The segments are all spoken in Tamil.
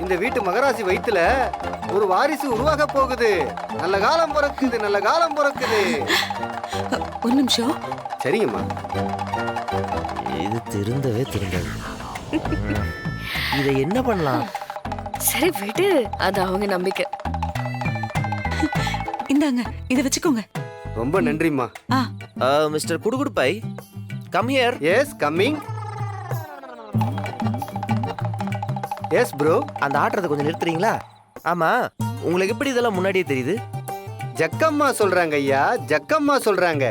இந்த வீட்டு மகராசி வயித்துல ஒரு வாரிசு உருவாக போகுது. நல்ல காலம் பிறக்குது, நல்ல காலம் பிறக்குது. ஒரு நிமிஷம். சரிங்கம்மா. இது திருந்தவே திருந்தது. இதை என்ன பண்ணலாம்? சரி விடு, அது அவங்க நம்பிக்கை. இந்தாங்க, இதை வச்சுக்கோங்க. ரொம்ப நன்றிம்மா. மிஸ்டர் குடுகுடுப்பை, come here. Yes coming. Yes bro. அந்த ஆட்டத்தை கொஞ்சம் நிறுத்துறீங்களா? ஆமா, உங்களுக்கு எப்படி இதெல்லாம் முன்னாடியே தெரியுது? ஜக்கம்மா சொல்றாங்க ஐயா, ஜக்கம்மா சொல்றாங்க.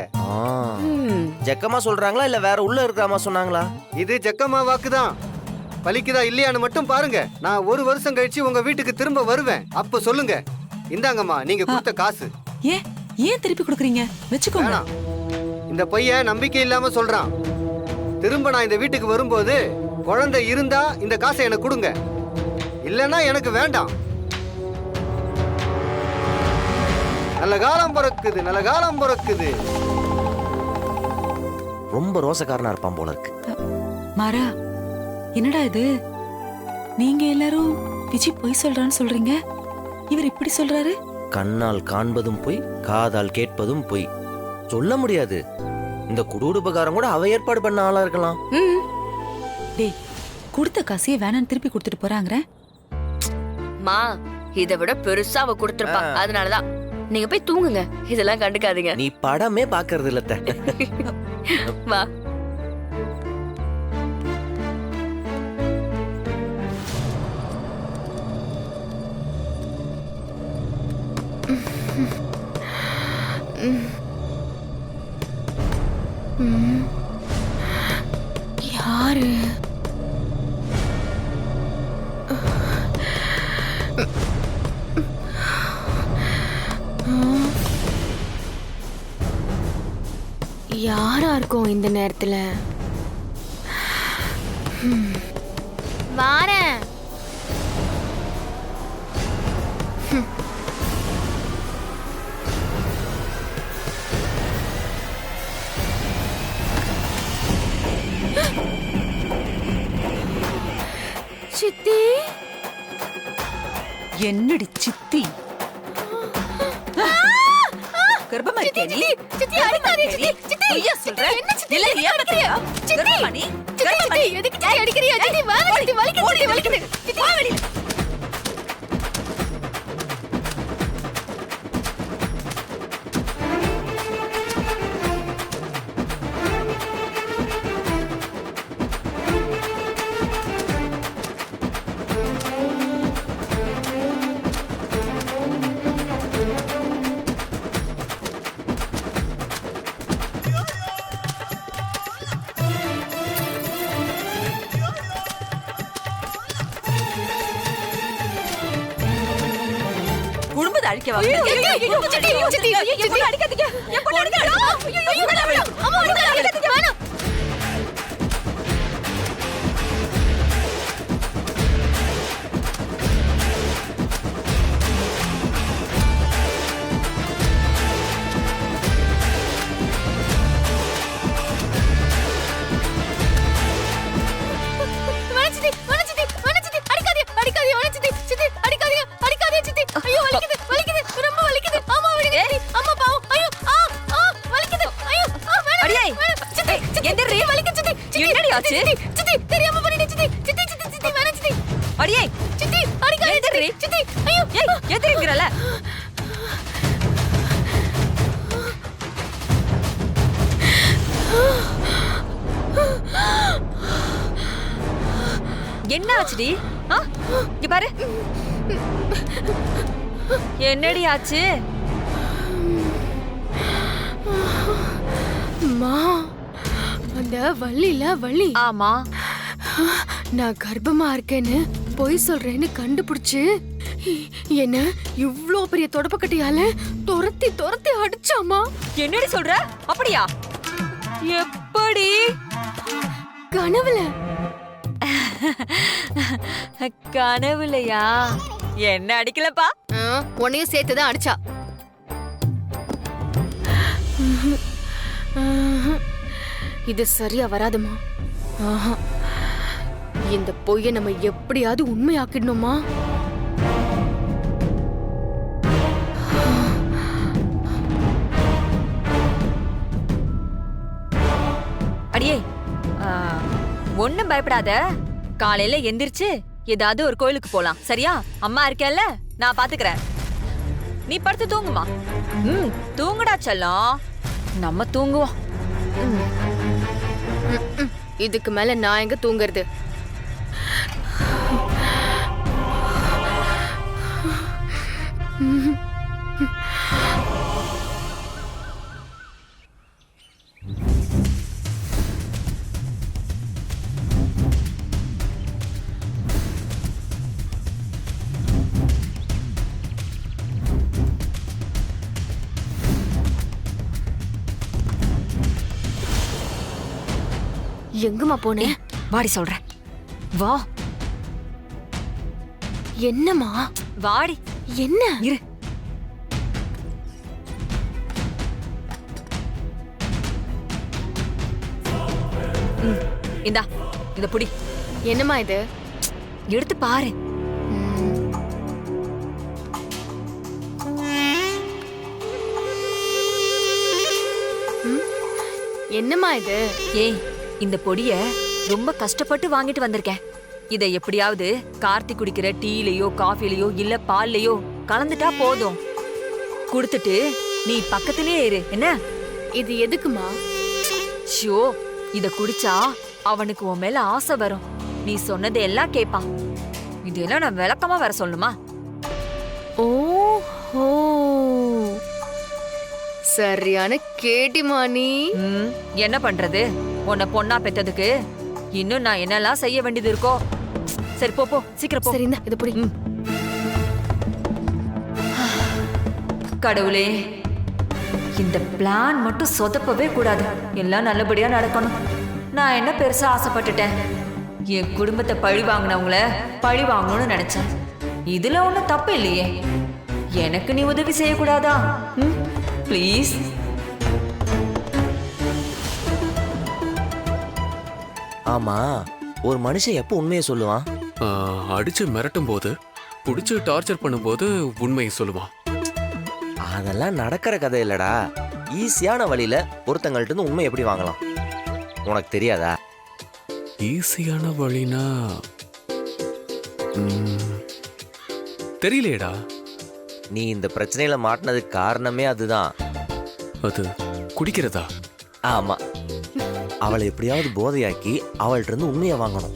ஜக்கம்மா சொல்றாங்களா இல்ல வேற உள்ள இருக்கிறாமா சொன்னாங்களா? இது ஜக்கம்மா வாக்குதான். பலிக்குதா இல்லையான்னு மட்டும் பாருங்க. நான் 1 வருஷம் கழிச்சு உங்க வீட்டுக்கு திரும்ப வருவேன். அப்ப சொல்லுங்க. இந்தாங்கம்மா நீங்க கொடுத்த காசு. ஏன் திருப்பி கொடுக்குறீங்க? வச்சுக்கோங்க. இந்த பையன் நம்பிக்கை இல்லாம சொல்றான். திரும்ப நான் இந்த வீட்டுக்கு வரும்போது குழந்தை இருந்தா இந்த காசை எனக்கு கொடுங்க, இல்லைன்னா எனக்கு வேண்டாம். நல்ல காலம் பிறக்குது, நல்ல காலம் பிறக்குது. ரொம்ப ரோசக்காரனா இருப்பான் போல இருக்கு. மாறா, என்னடா இது? நீங்க எல்லாரும் விஜய் பொய் சொல்றான்னு சொல்றீங்க, இவர் இப்படி சொல்றாரு. கண்ணால் காண்பதும் பொய், காதால் கேட்பதும் பொய். சொல்ல முடியாது. இந்த குடுகுடுப்பக்காரன் கூட அவ ஏற்பாடு பண்ண ஆளா இருக்கலாம். டேய், கொடுத்த காசையே வேணான்னு திருப்பி கொடுத்துட்டு போறாங்க. மா, இதை விட பெருசா அவ கொடுத்துருப்பா. அதனாலதான் நீங்க போய் தூங்குங்க, இதெல்லாம் கண்டுக்காதீங்க. நீ படமே பாக்குறது இல்ல. வா. யாரு? யாரா இருக்கும் இந்த நேரத்துல? வாரேன். சித்தி. என்னடி சித்தி? கர்ப்பமா இருக்கியா நீ? சித்தி அடிக்காதே சித்தி. சித்தி ஐயா சொல்ற. என்ன சித்தி? இல்ல ஏன் அடிக்கிறியா? கர்ப்பமா நீ? சித்தி எதுக்கு சித்தி அடிக்கிறியா? சித்தி வா சித்தி வலிக்குது, சித்தி வலிக்குது. சித்தி வா வெளிய. குடும்பத்தை அழிக்கவா? சித்தி அடிக்காதீங்க. எப்ப அடிக்காதீங்க. அம்மா அடிக்காதீங்க. வேணாம். என்ன ஆச்சுடி? இங்க பாரு. என்னடி ஆச்சு? அம்மா, அந்த வள்ளி. ஆமா, நான் கர்ப்பமா இருக்கேன்னு பொய் சொல்றேன்னு கண்டுபிடிச்சு என்ன இவ்ளோ பெரிய தொடப்பக்கட்டையால துரத்தி துரத்தி அடிச்சாமா. என்னடி சொல்ற? அப்படியா? எப்படி? கனவுல. கனவுலையா? என்ன அடிக்கலப்பா? உன்னையும் சேர்த்துதான் அடிச்சா. இது சரியா வராதுமா. இந்த பொய்ய நம்ம எப்படியாவது உண்மையாக்கிடணுமா? ஒண்ணும் பயப்படாத. காலையில எந்திரிச்சு ஏதாவது ஒரு கோயிலுக்கு போலாம், சரியா? அம்மா இருக்கேல்ல, நான் பாத்துக்கிறேன். நீ படுத்து தூங்குமா. தூங்குடா செல்லம், நம்ம தூங்குவோம். இதுக்கு மேல நான் எங்க தூங்குறது? எங்கம்மா போனே? வாடி சொல்றேன், வா. என்னம்மா? வாடி. என்ன? இரு. இந்தா, இத புடி. என்னம்மா இது? எடுத்து பாரு. என்னம்மா இது? ஏய், இந்த பொடிய ரொம்ப கஷ்டப்பட்டு வாங்கிட்டு வந்திருக்கேன். இத எப்படியாவது கார்த்தி குடிக்கிற டீலயோ காஃபிலயோ இல்ல பால்லயோ கலந்துட்டா போதும். குடுத்துட்டு நீ பக்கத்திலேயே இரு, என்ன? இது எதுக்குமா? ஷோ, இத குடிச்சா அவனுக்கு உன் மேல ஆசை வரும். நீ சொன்னதை எல்லாம் கேட்பான். இதெல்லாம் நான் விளக்கமா வர சொல்லணுமா? ஓஹோ, சரியான கேட்டிமா நீ. என்ன பண்றது? உன்னை பொண்ணா பெத்ததுக்கு இன்னும் நான் என்னெல்லாம் செய்ய வேண்டியது இருக்கோ. சரி, போ போ, சீக்கிரம் போ. சரி, இந்தா இத புடி. கடவுளே, இந்த பிளான் மட்டும் சொதப்பவே கூடாது. எல்லாம் நல்லபடியா நடக்கணும். நான் என்ன பெருசா ஆசைப்பட்டுட்டேன்? என் குடும்பத்தை பழி வாங்கினவங்கள பழி வாங்கணும்னு நினைச்சேன். இதுல ஒண்ணும் தப்பு இல்லையே. எனக்கு நீ உதவி செய்யக்கூடாதா? ப்ளீஸ். ஆமா, ஒரு மனுஷன் எப்போ உண்மையை சொல்லுவான்? அடிச்சு மிரட்டும் போது, புடிச்சு டார்ச்சர் பண்ணும்போது உண்மையை சொல்லுவான். அதெல்லாம் நடக்கிற கதை இல்லடா. ஈஸியான வழியில ஒருத்தங்கள்ட்ட இருந்து உண்மை எப்படி வாங்கலாம் உனக்கு தெரியாதா? ஈஸியான வழினா தெரியலையேடா. நீ இந்த பிரச்சனையில மாட்டினதுக்கு காரணமே அதுதான். அது குடிக்கிறதா? ஆமா, அவளை எப்படியாவது போதையாக்கி அவள்கிட்ட இருந்து உண்மையை வாங்கணும்.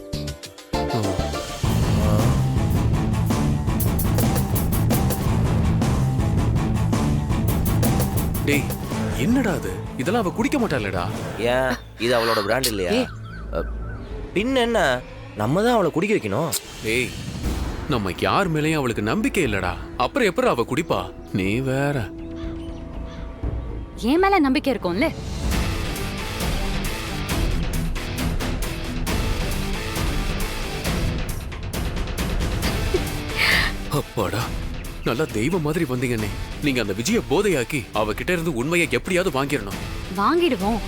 டேய், என்னடா அது? இதெல்லாம் அவ குடிக்க மாட்டாளடா. ஏன், இது அவளோட பிராண்ட் இல்லையா? பின் என்ன, நம்ம தான் அவளை குடிக்க வைக்கணும். டேய், நம்ம யார் மேலேயும் அவளுக்கு நம்பிக்கை இல்லடா. அப்புறம் எப்படி அவ குடிப்பா? நீ வேற. என் மேல நம்பிக்கை இருக்கும்ல. அப்பாடா, நல்லா தெய்வம் மாதிரி வந்தீங்கன்னே. நீங்க அந்த விஜய போதையாக்கி அவகிட்ட இருந்து உண்மையை எப்படியாவது வாங்கிடணும். வாங்கிடுவோம்.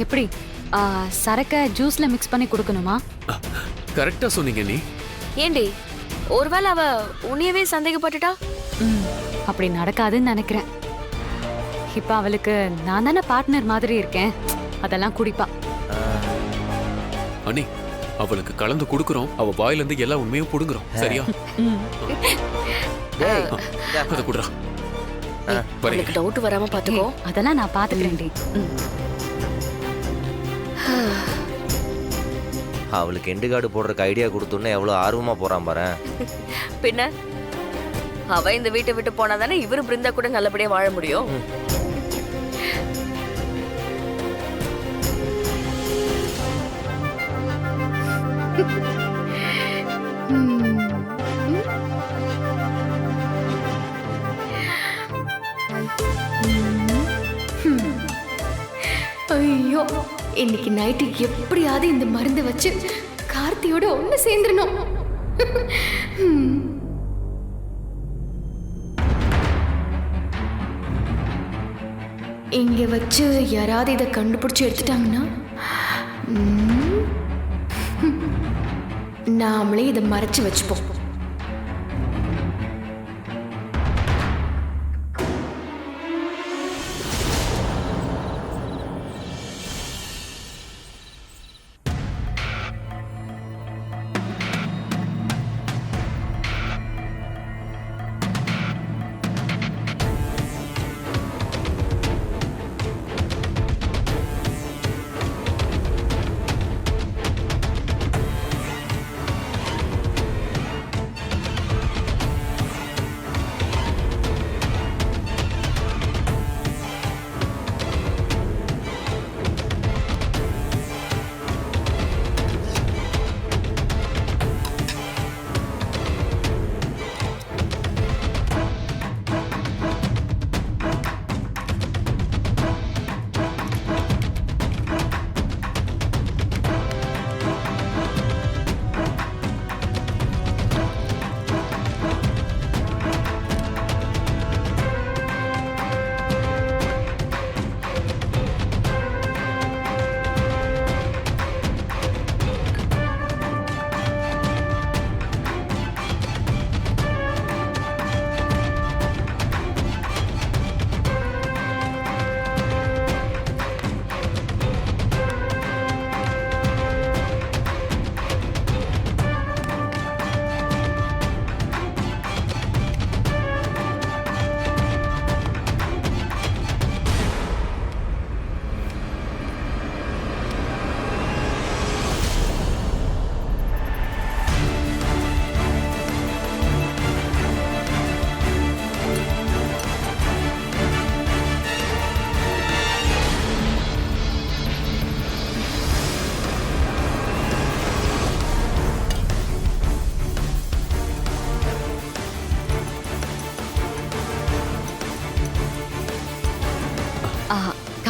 எப்படி? சரக்க ஜூஸ்ல மிக்ஸ் பண்ணி கொடுக்கணுமா? கரெக்டா சொன்னீங்க நீ. ஏண்டி, ஒருவேளை அவ உன்னையவே சந்தேகப்பட்டுட்டா? அப்படி நடக்காதுன்னு நினைக்கிறேன். இப்ப அவளுக்கு நான் தானே பார்ட்னர் மாதிரி இருக்கேன். அதெல்லாம் குடிப்பா. அண்ணி, அவளுக்கு கலந்து கொடுக்கறோம். அவ வாயில இருந்து எல்லா உண்மையும் புடுங்குறோம். சரியா? அத குடுறா. எனக்கு டவுட் வராம பாத்துக்கோ. அதெல்லாம் நான் பாத்துக்கிறேன்டி. அவளுக்கு எண்டு கார்டு போடுறதுக்கு ஐடியா கொடுத்தோன்னே எவ்வளவு ஆர்வமா போறான் பாரு. பின்ன அவ இந்த வீட்டை விட்டு போனாதானே இவரு பிருந்தா கூட நல்லபடியா வாழ முடியும். ஐயோ, இன்னைக்கு நைட்டு எப்படியாவது இந்த மருந்து வச்சு கார்த்தியோட ஒண்ணு சேர்ந்துடணும். இங்க வச்சு யாராவது இதை கண்டுபிடிச்சு எடுத்துட்டாங்கன்னா நாமளே இதை மறைச்சு வச்சுப்போம்.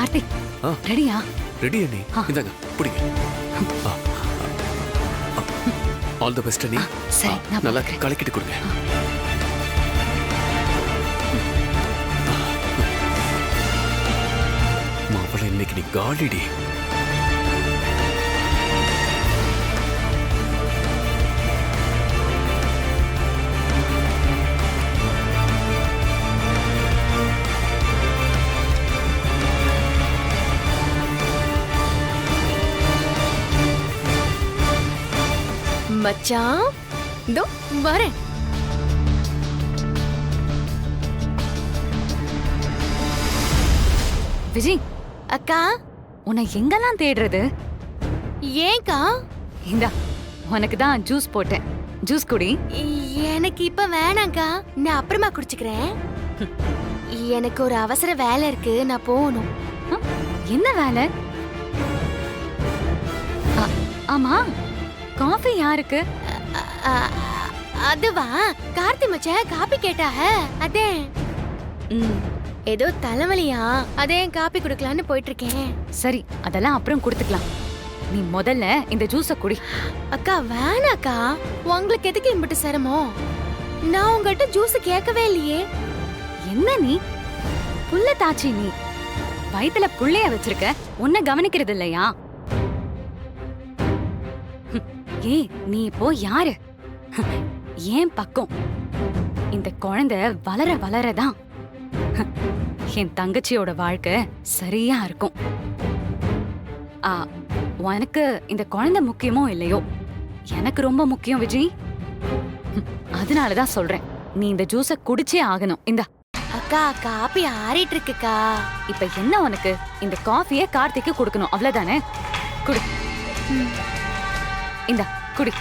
கார்த்திக் ஆ. ரெடியா? ரெடி அண்ணி, இந்தாங்க பிடிங்க. ஆல் தி பெஸ்ட் அண்ணி. சரி, நான் நல்லா பார்க்கறேன். கலக்கிட்டு கொடுங்க. மாப்பிள்ளை இன்னைக்கு நீ காலிடி. மச்சான் இதோ வரேன். விஜய், அக்கா, உன்னை எங்கெல்லாம் தேடுறது? ஏன்க்கா? இந்தா உனக்கு தான் ஜூஸ் போட்டேன். ஜூஸ் குடி. எனக்கு இப்ப வேணாம்க்கா, நான் அப்புறமா குடிச்சுக்கிறேன். எனக்கு ஒரு அவசர வேலை இருக்கு, நான் போகணும். என்ன வேலை? ஆமா, காஃபி யாருக்கு? அதுவா, கார்த்தி மச்சான் காப்பி கேட்டாக, அதே ஏதோ தலைவலியா, அதே காப்பி குடுக்கலான்னு போயிட்டு இருக்கேன். சரி, அதெல்லாம் அப்புறம் கொடுத்துக்கலாம். நீ முதல்ல இந்த ஜூஸ குடி. அக்கா வேணாக்கா, உங்களுக்கு எதுக்கு இம்பிட்டு சிரமம்? நான் உங்ககிட்ட ஜூஸ் கேட்கவே இல்லையே. என்ன நீ புள்ள தாச்சி? நீ வயித்துல புள்ளைய வச்சிருக்க, உன்னை கவனிக்கிறது இல்லையா? ஏய், நீ இப்போ யாரு? ஏன் பக்கம்? இந்த குழந்தை வளர வளரதான் என் தங்கச்சியோட வாழ்க்கை சரியா இருக்கும். உனக்கு இந்த குழந்தை முக்கியமோ இல்லையோ, எனக்கு ரொம்ப முக்கியம் விஜய். அதனாலதான் சொல்றேன், நீ இந்த ஜூஸ குடிச்சே ஆகணும். இந்த அக்கா, காப்பி ஆறிட்டு இருக்குக்கா. இப்ப என்ன உனக்கு? இந்த காஃபிய கார்த்திக்கு கொடுக்கணும், அவ்வளவுதானே? குடி. இந்த குடி.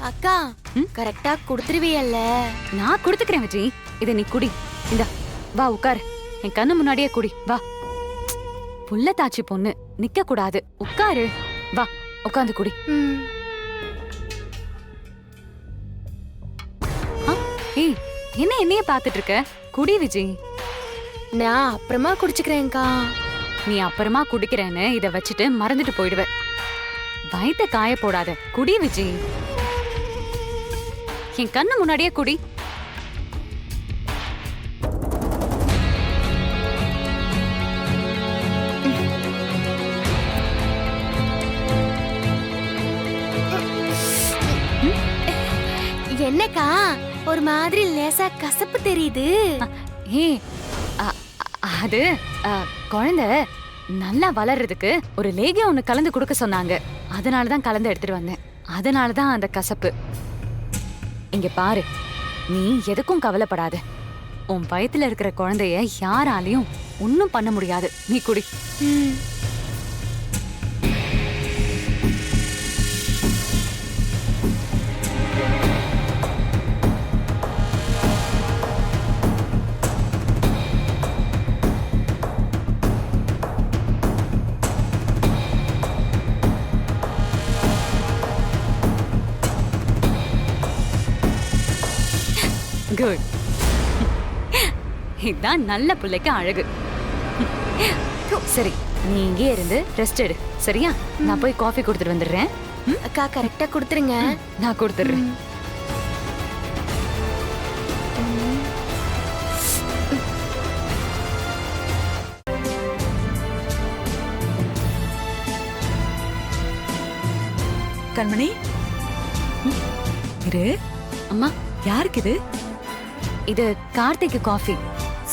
அக்கா, கரெக்டா குடுத்துருவியல்ல? நான் கொடுத்துக்கிறேன் விஜய், இத நீ குடி. இந்த வா உட்காரு, என் கண்ணு முன்னாடியே குடி. வா, புள்ள தாச்சி பொண்ணு, நிக்க கூடாது, உட்காரு. வா, உட்காந்து குடி. ஏய், என்ன என்னைய பாத்துட்டு இருக்க? குடி விஜய். நான் அப்புறமா குடிச்சுக்கிறேன்க்கா. நீ அப்புறமா குடிக்கிறேன்னு இத வச்சுட்டு மறந்துட்டு போயிடுவ. வயித்த காய போடாத, குடி விஜய். என் கண்ணு முன்னாடியே குடி. என்னக்கா, ஒரு மாதிரி லேசா கசப்பு தெரியுது. ஏய், அது குழந்தை நல்லா வளர்றதுக்கு ஒரு லேகியம் ஒண்ணு கலந்து கொடுக்க சொன்னாங்க. அதனாலதான் கலந்து எடுத்துட்டு வந்தேன். அதனாலதான் அந்த கசப்பு. இங்க பாரு, நீ எதுக்கும் கவலைப்படாத. உன் வயித்துல இருக்கிற குழந்தைய யாராலையும் ஒன்னும் பண்ண முடியாது. நீ குடி. குட். இதான் நல்ல பிள்ளைக்கு அழகு. சரி, நீ இங்கே இருந்து ரெஸ்ட் எடு, சரியா? நான் போய் காஃபி கொடுத்துட்டு வந்துடுறேன். அக்கா, கரெக்டா கொடுத்துருங்க. நான் கொடுத்துடுறேன். கண்மணி, இரு. அம்மா, யாருக்கு இது? இது கார்த்திக்கு காஃபி.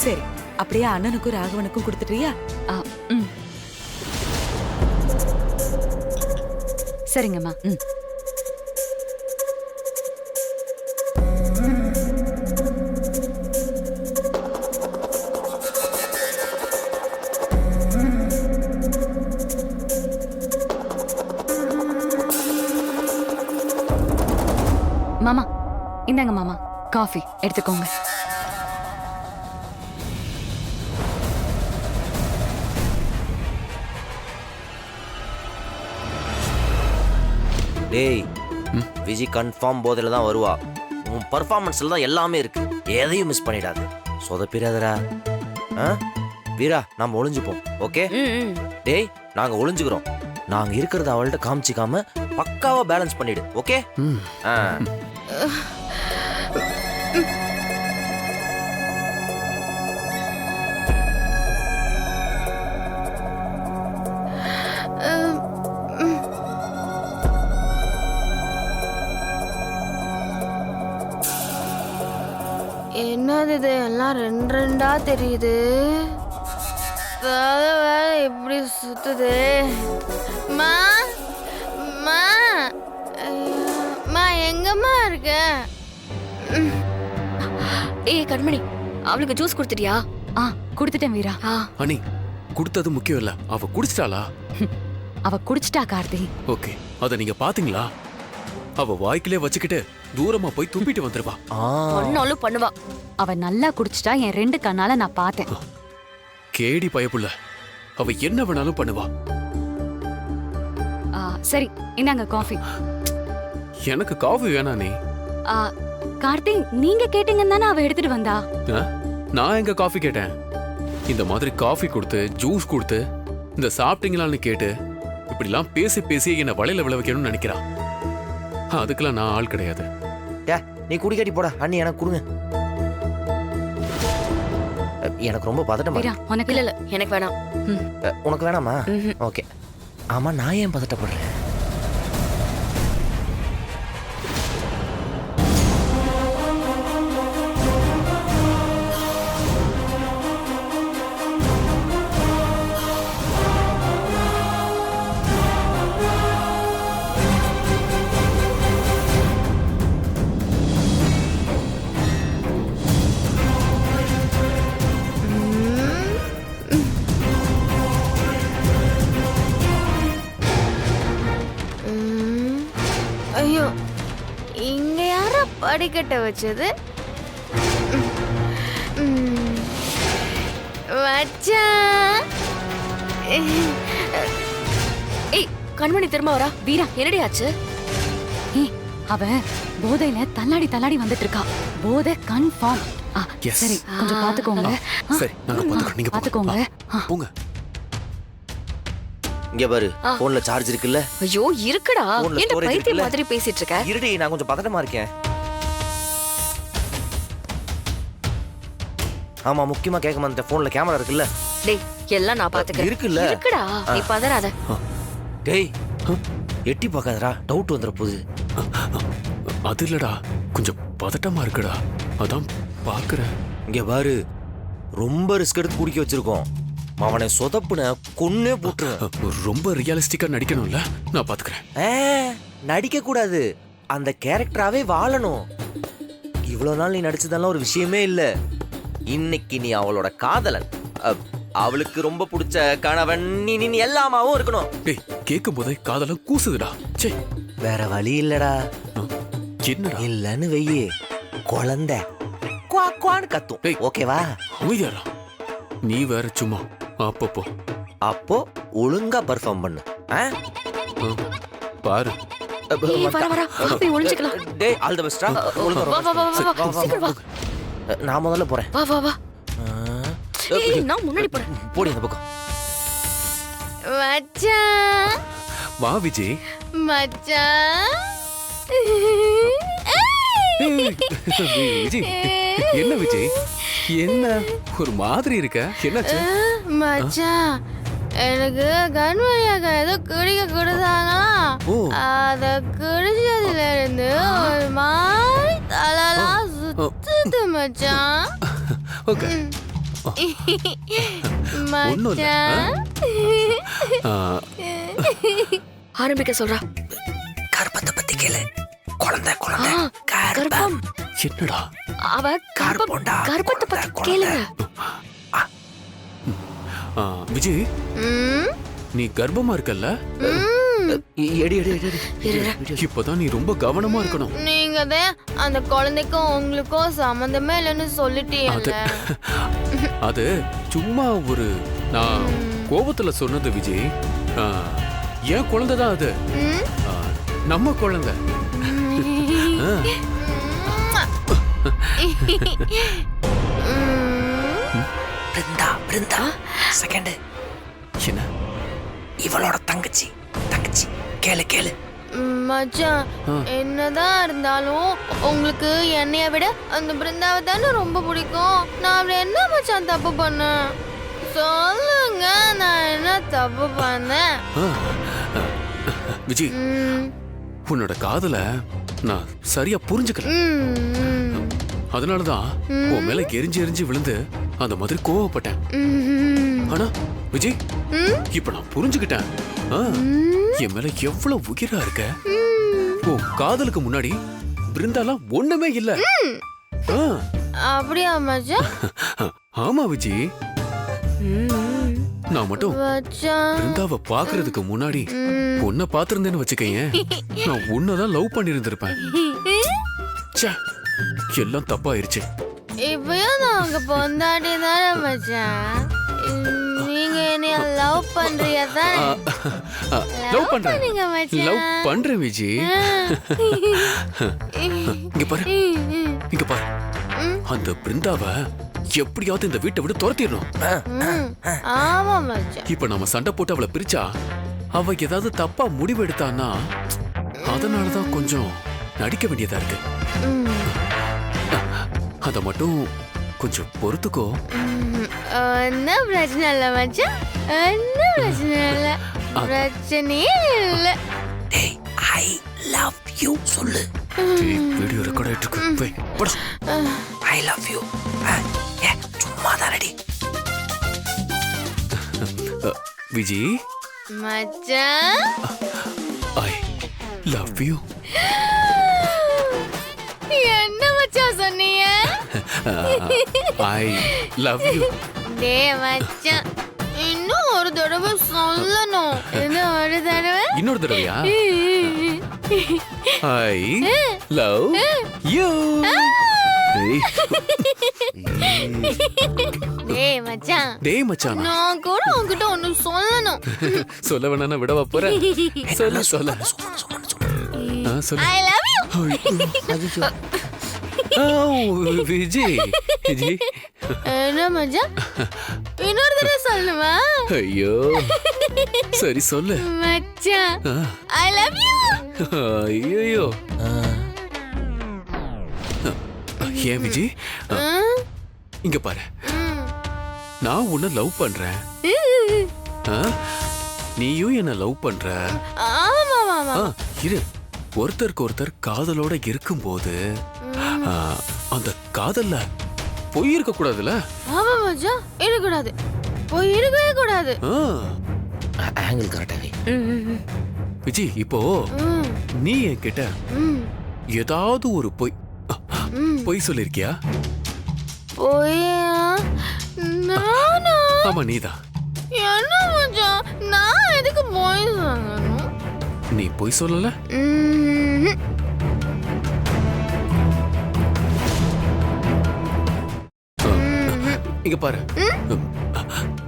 சரி, அப்படியே அண்ணனுக்கும் ராகவனுக்கும் கொடுத்துட்டியா? சரிங்கம்மா. மாமா, இந்தாங்க மாமா, காஃபி எடுத்துக்கோங்க. டேய், விஜய் கன்ஃபார்ம் போதில தான் வருவா. உன் பர்ஃபார்மன்ஸ்ல தான் எல்லாமே இருக்கு. எதையும் மிஸ் பண்ணிடாது. சொதப்பிடாதடா. வீரா நாம ஒளிஞ்சுப்போம். ஓகே டேய், நாங்க ஒளிஞ்சுக்கிறோம். நாங்க இருக்கிறத அவள்கிட்ட காமிச்சிக்காம பக்காவா பேலன்ஸ் பண்ணிடு. ஓகே? என்னது இது எல்லாம் ரெண்டு ரெண்டா தெரியுது. தலை வேற இப்படி சுத்துது. மா மா மா எங்கம்மா இருக்க? ஏய் கண்மணி, அவளுக்கு ஜூஸ் கொடுத்துட்டியா? குடுத்துட்டேன் வீரா. அனி, கொடுத்தது முக்கியம் இல்ல, அவ குடிச்சிட்டாளா? அவ குடிச்சிட்டா கார்த்தி. ஓகே, அத நீங்க பாத்தீங்களா? அவ வாய்க்கிலே வச்சுக்கிட்டு தூரமா போய் துப்பிட்டு வந்துருவா. ஒன்னாலும் பண்ணுவா. அவ நல்லா குடிச்சிட்டா, என் 2 கண்ணால நான் பார்த்தேன். கேடி பயப்புள்ள, அவ என்ன வேணாலும் பண்ணுவா. சரி, இந்தாங்க காஃபி. எனக்கு காஃபி வேணானே. கார்த்தி, நீங்க கேட்டீங்கன்னு தானே அவ எடுத்துட்டு வந்தா. நான் எங்க காஃபி கேட்டேன்? இந்த மாதிரி காஃபி கொடுத்து ஜூஸ் கொடுத்து இந்த சாப்பிட்டீங்களான்னு கேட்டு இப்படிலாம் பேசி பேசி என்ன வலையில விழ வைக்கணும்னு நினைக்கிறா. அதுக்கெல்லாம் நான் ஆள் கிடையாது. நீ குடிக்காட்டி போடா. அண்ணி எனக்கு கொடுங்க. எனக்கு ரொம்ப பதட்டமா இருக்கு. உனக்கு இல்ல எனக்கு வேணாம். உனக்கு வேணாமா? ஓகே. ஆமா, நான் ஏன் பதட்டப்படுறேன்? ஐயோ, இங்க யாரா படிக்கட்ட வச்சது? மச்சான். ஏய் கண்மணி திரும்ப வரா. வீரா என்னடி ஆச்சு? அவ போதையில தள்ளாடி தள்ளாடி வந்துட்டு இருக்கா. போதை கன்ஃபார்ம். Yes. சரி, கொஞ்சம் பாத்துக்கோங்க. சரி, நாங்க பாத்துக்கிறோம். நீங்க பாத்துக்கோங்க. போங்க. இங்க பாரு, போன்ல சார்ஜ் இருக்குல்ல? ஐயோ இருக்குடா. Phone ல என்ன storage பைத்தியம் இருக்குல்ல? மாதிரி பேசிட்டு இருக்க? இருடி, நான் கொஞ்சம் பதட்டமா இருக்கேன். ஆமா, முக்கியமா கேட்க மாட்டேன். போன்ல கேமரா இருக்குல்ல? டேய் எல்லாம் நான் பாத்துக்கிறேன். இருக்குல்ல? இருக்குடா. நீ பதறாத. டேய், எட்டி பார்க்காதடா, டவுட் வந்துற போகுது. அது இல்லடா, கொஞ்சம் பதட்டமா இருக்குடா, அதான் பாக்குறேன். இங்க பாரு, ரொம்ப ரிஸ்க் எடுத்து குடிக்க வச்சிருக்கோம். அவனை சொதப்புன கொன்னே போட்டுருவேன். ரொம்ப ரியலிஸ்டிக்கா நடிக்கணும்ல, நான் பாத்துக்கிறேன். நடிக்க கூடாது, அந்த கேரக்டராவே வாழணும். இவ்வளவு நாள் நீ நடிச்சதெல்லாம் ஒரு விஷயமே இல்ல. இன்னைக்கு நீ அவளோட காதலன், அவளுக்கு ரொம்ப பிடிச்ச கணவன், நீ எல்லாமாவும் இருக்கணும். டேய், கேட்கும் போதே காதல கூசுதுடா. சே, வேற வழி இல்லடா. என்னடா? இல்லன்னு வெய்யே, குழந்தை குவான்னு கத்தும். டேய், ஓகேவா? அமைதியாடா. நீ வேற சும்மா அப்பப்போ. அப்போ ஒழுங்கா பெர்ஃபார்ம் பண்ணு. பாரு. ஏய் வர வர போய் ஒளிஞ்சிக்கலாம். டேய், ஆல் தி பெஸ்ட்ரா. ஒழுங்கா வா வா வா வா சீக்கிரம் வா. நான் முதல்ல போறேன். வா வா வா. ஏய் நான் முன்னாடி போறேன். போடி அந்த பக்கம். மச்சான். வா விஜய். மச்சான். விஜய், என்ன விஜய், என்ன ஒரு மாதிரி இருக்க? என்னாச்சு? மச்சான், எனக்கு கண்மணியாக ஏதோ குடிக்க கொடுத்தாங்களாம். அத குடிச்சதுல இருந்து ஒரு மாதிரி தலைலாம் சுத்துது மச்சான். ஓகே, மச்சான். ஆரம்பிக்க சொல்றா. கர்ப்பத்தை பத்தி கேளு. குழந்தை குழந்தை கர்ப்பம். என்னடா? அவ கர்ப்பத்தை பத்தி கேளுங்க. விஜய், நீ கர்ப்பமா இருக்கல்ல? இப்பதான் நீ ரொம்ப கவனமா இருக்கணும். நீங்க தான் அந்த குழந்தைக்கும் உங்களுக்கும் சம்பந்தமே இல்லைன்னு சொல்லிட்டீங்க. அது சும்மா ஒரு நான் கோபத்துல சொன்னது விஜய். ஏன் குழந்தைதான் அது, நம்ம குழந்தை. பிருந்தா பிருந்தா செகண்ட் என்ன இவளோட தங்கச்சி தங்கச்சி கேளு கேளு மச்சான் என்னதான் இருந்தாலும் உங்களுக்கு என்னைய விட அந்த பிருந்தாவை தானே ரொம்ப பிடிக்கும். நான் அப்படி என்ன மச்சான் தப்பு பண்ணேன் சொல்லுங்க. நான் என்ன தப்பு பண்ணேன்? விஜி, உன்னோட காதல நான் சரியா புரிஞ்சுக்கல. அதனாலதான் உன் மேல எரிஞ்சு எரிஞ்சு விழுந்து அந்த மாதிரி கோவப்பட்டேன். ஆனா விஜி, இப்ப நான் புரிஞ்சுக்கிட்டேன். என் மேல எவ்வளவு உயிரா இருக்க. ஓ காதலுக்கு முன்னாடி பிருந்தாலாம் ஒண்ணுமே இல்ல. அப்படியா மச்சான்? ஆமா விஜி, நான் மட்டும் பிருந்தாவை பாக்குறதுக்கு முன்னாடி உன்னை பாத்திருந்தேன்னு வச்சுக்கேன், நான் உன்னதான் லவ் பண்ணிருந்திருப்பேன். எல்லாம் தப்பாயிருச்சு. இப்பயும் நான் உங்க பொண்டாட்டி தானே மச்சான். நீங்க என்னைய லவ் பண்றியா தானே? லவ் பண்றேன், லவ் பண்றேன் விஜி. இங்க பாரு, இங்க பாரு, அந்த பிருந்தாவை எப்படியாவது இந்த வீட்டை விட துரத்திடணும். ஆமா மச்சான். இப்ப நாம சண்டை போட்டு அவளை பிரிச்சா அவ ஏதாவது தப்பா முடிவு எடுத்தான்னா அதனாலதான் கொஞ்சம் நடிக்க வேண்டியதா இருக்கு. அத மட்டும் கொஞ்சம் பொறுத்துக்கோ. என்ன பிரச்சனை இல்ல மச்சான், என்ன பிரச்சனை இல்ல, பிரச்சனையே இல்ல. டேய் ஐ லவ் யூ சொல்லு. வீடியோ ரெக்கார்ட் ஆயிட்டு இருக்கு. போய் போடா. I love you. சும்மா தானடி விஜி. மச்சான் ஐ லவ் யூ. என்ன மச்சான் சொன்னீங்க? I love you. டேய் மச்சான், இன்னும் ஒரு தடவை சொல்லணும். இன்னும் ஒரு தடவை. இன்னொரு தடவையா? I love you. டேய் மச்சான், டேய் மச்சான், நான் கூட உன்கிட்ட ஒன்னு சொல்லணும். சொல்ல வேணா விடவா போற? சொல்ல சொல்ல சொல்லு. I love you. Viji, Viji. என்ன மச்சான், இன்னொரு தடவை சொல்லணுமா? ஐயோ சரி சொல்லு மச்சான். I love you. ஐயோ ஏன் விஜி, இங்க பாரு, நான் உன்னை லவ் பண்றேன், நீயும் என்ன லவ் பண்ற. ஆமா ஆமா. இரு, ஒருத்தருக்கு ஒருத்தர் காதலோட இருக்கும்போது அந்த காதல்ல பொய் இருக்க கூடாதுல. ஆமா மச்சான், இருக்கக்கூடாது, போய் இருக்கவே கூடாது. ஆங்கிள் கரெக்டாவே. விஜி, இப்போ நீ என்கிட்ட ஏதாவது ஒரு பொய் சொல்லிருக்கியா? போயா? நானா? ஆமா நீதான். என்ன மச்சான், நான் எதுக்கு போய் சொல்லணும்? நீ பொய் சொல்லல. இங்க பாரு,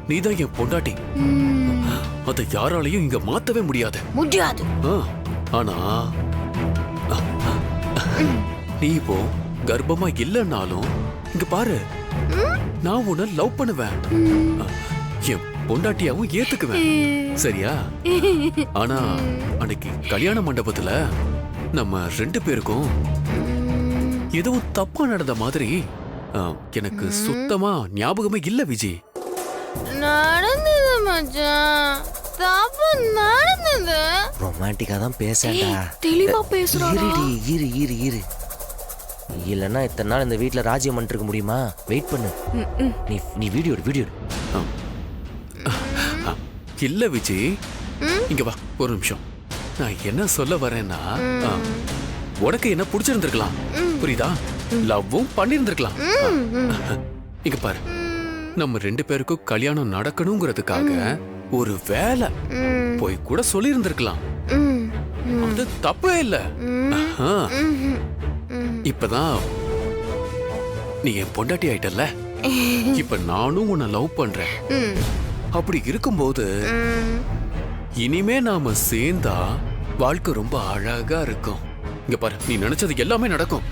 நீதான் என் பொண்டாட்டி, அத யாராலையும் இங்க மாத்தவே முடியாது. முடியாது. ஆனா நீ இப்போ கர்ப்பமா இல்லைன்னாலும் இங்க பாரு, நான் உன்னை லவ் பண்ணுவேன், என் பொண்டாட்டியாவும் ஏத்துக்குவேன், சரியா? ஆனா அன்னைக்கு கல்யாண மண்டபத்துல நம்ம 2 பேருக்கும் எதுவும் தப்பா நடந்த மாதிரி எனக்கு சுத்தமா ஞாபகமே இல்ல விஜி. நடந்தது மச்சான், தப்பு நடந்தது. ரொமான்டிக்கா தான் பேசடா. தெளிவா பேசுறாடா. இரு இரு இரு. இல்லன்னா இத்தனை நாள் இந்த வீட்ல ராஜ்யம் பண்ணிருக்க முடியுமா? வெயிட் பண்ணு. நீ வீடியோ வீடியோ. இல்ல விஜி, இங்க வா ஒரு நிமிஷம். நான் என்ன சொல்ல வரேன்னா, உனக்கு என்ன பிடிச்சிருந்திருக்கலாம், புரியுதா? லவ்வும் பண்ணிருந்திருக்கலாம். இங்க பாரு, நம்ம 2 பேருக்கும் கல்யாணம் நடக்கணுங்கிறதுக்காக ஒரு வேலை போய் கூட சொல்லி இருந்திருக்கலாம். அது தப்பே இல்ல. இப்பதான் நீ என் பொண்டாட்டி ஆயிட்டல்ல, இப்ப நானும் உன்னை லவ் பண்றேன். அப்படி இருக்கும்போது இனிமே நாம சேர்ந்தா வாழ்க்கை ரொம்ப அழகா இருக்கும். இங்க பாரு, நீ நினைச்சது எல்லாமே நடக்கும்.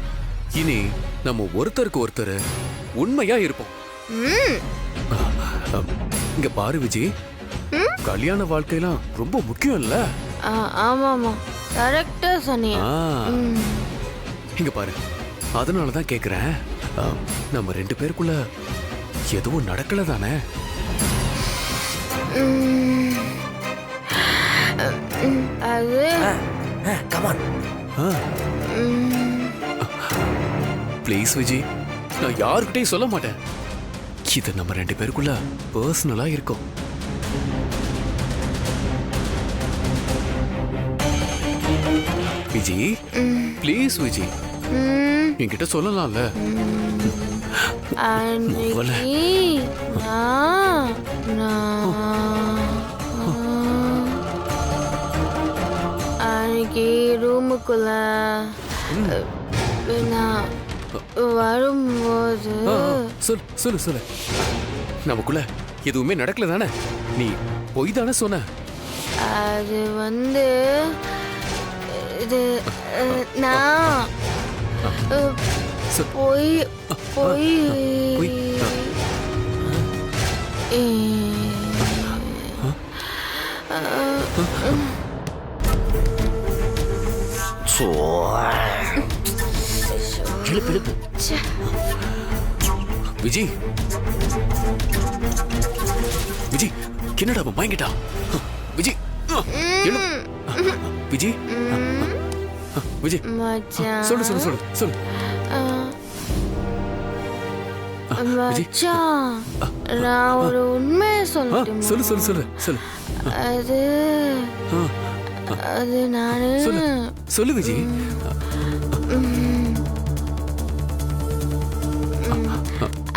இனி நம்ம ஒருத்தருக்கு ஒருத்தர் உண்மையா இருப்போம், ம் இங்க பாரு விஜி, கல்யாண வாழ்க்கையெல்லாம் ரொம்ப முக்கியம் இல்ல? ஆமாமா கரெக்டா சொன்னீங்க. ஆ, இங்க பாரு, அதனால தான் கேக்குறேன். நம்ம 2 பேருக்குள்ள எதுவும் நடக்கல தானே? அது கமான். ப்ளீஸ் விஜி, நான் யாருக்கிட்டையும் சொல்ல மாட்டேன். இது நம்ம 2 பேருக்குள்ள பர்சனலா இருக்கும். விஜி, ப்ளீஸ் விஜி, என்கிட்ட சொல்லலாம்ல. அன்னைக்கு அன்னைக்கு ரூமுக்குள்ள நான் வரும்போது சொல்லு சொல்லு. நமக்குள்ள எதுவுமே நடக்கல தானே? நீ பொய் தானே சொன்ன? அது இது நான் போய் போய் பொய். இழுப்பு இழுப்பு. விஜி, விஜி, என்னடா அவன் மயங்கிட்டா? விஜி, எழு. விஜி, விஜி, சொல்லு சொல்லு சொல்லு சொல்லு. மச்சான், நான் ஒரு உண்மையை சொல்லட்டுமா? சொல்லு சொல்லு சொல்லு சொல்லு. அது அது நானு சொல்லு விஜி.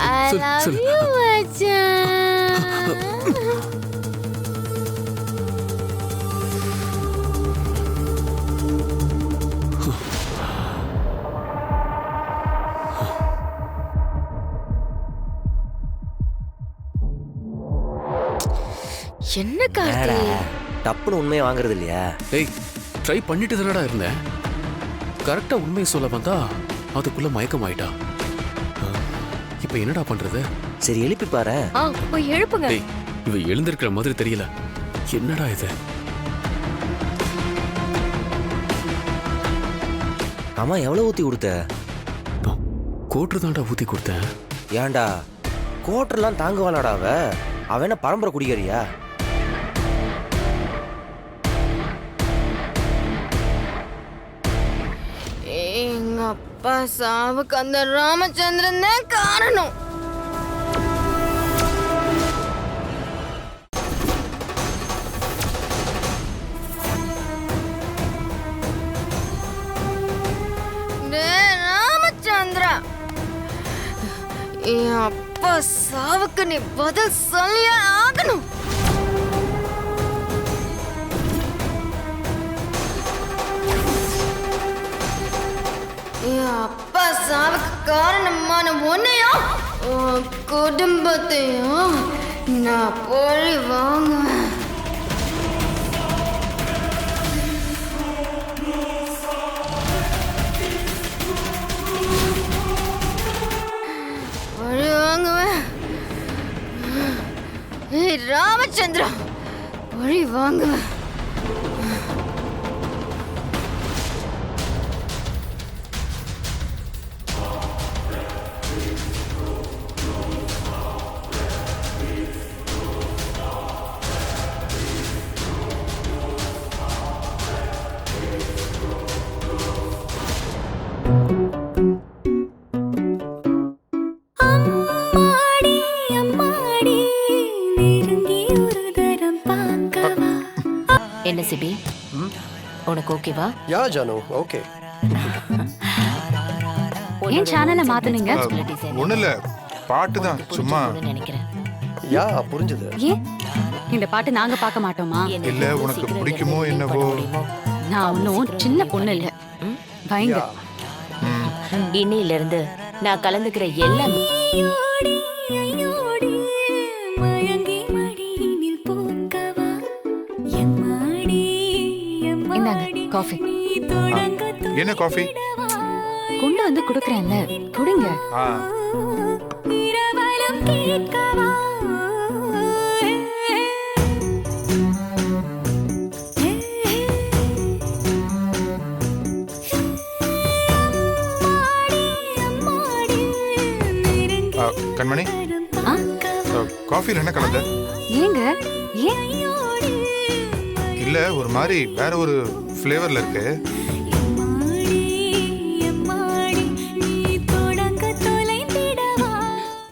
I love you, மச்சான். என்ன கார்த்தி? டப்புன்னு உண்மையை வாங்குறது இல்லையா? ஏய், ட்ரை பண்ணிட்டு தானடா இருந்தேன். கரெக்டா உண்மையை சொல்ல வந்தா அதுக்குள்ள மயக்கம் ஆயிட்டா. இப்ப என்னடா பண்றது? சரி எழுப்பி பாரு. போய் எழுப்புங்க. டேய், இவ எழுந்திருக்கிற மாதிரி தெரியல. என்னடா இது? ஆமா, எவ்வளவு ஊத்தி கொடுத்த? கோட்டு தான்டா ஊத்தி கொடுத்தேன். ஏன்டா கோட்டெல்லாம் தாங்குவாளாடா அவ? அவ என்ன பரம்பரை குடிகாரியா? எங்க அப்பா சாவுக்கு அந்த ராமச்சந்திரன் தான் காரணம். ராமச்சந்திரா, என் அப்பா சாவுக்கு நீ பதில் சொல்லியே ஆகணும். என் அப்பா சாவுக்கு காரணமான உன்னையும் உன் குடும்பத்தையும் நான் பழி வாங்குவேன். பழி வாங்குவேன். ஏய் ராமச்சந்திரா, பழி வாங்குவேன். என்ன சிபி, உனக்கு ஓகேவா? யா ஜானு, ஓகே. ஏன் சேனலை மாத்துனீங்க? ஒண்ணு இல்ல, பாட்டு தான் சும்மா. நினைக்கிறேன். யா புரிஞ்சது. ஏன் இந்த பாட்டு நாங்க பார்க்க மாட்டோமா? இல்ல, உனக்கு பிடிக்குமோ என்னவோ. நான் ஒன்னும் சின்ன பொண்ணு இல்ல. வைங்க. இன்னையில இருந்து நான் கலந்துக்கிற எல்லாம் இந்தாங்க காஃபி. என்ன காஃபி? கொண்டு வந்து குடுக்கறேன்ல, குடிங்க. ஆ கண்மணி ஆ? காஃபில என்ன கலந்த? ஏங்க ஏன் இல்ல ஒரு மாதிரி வேற ஒரு ஃப்ளேவர்ல இருக்கு.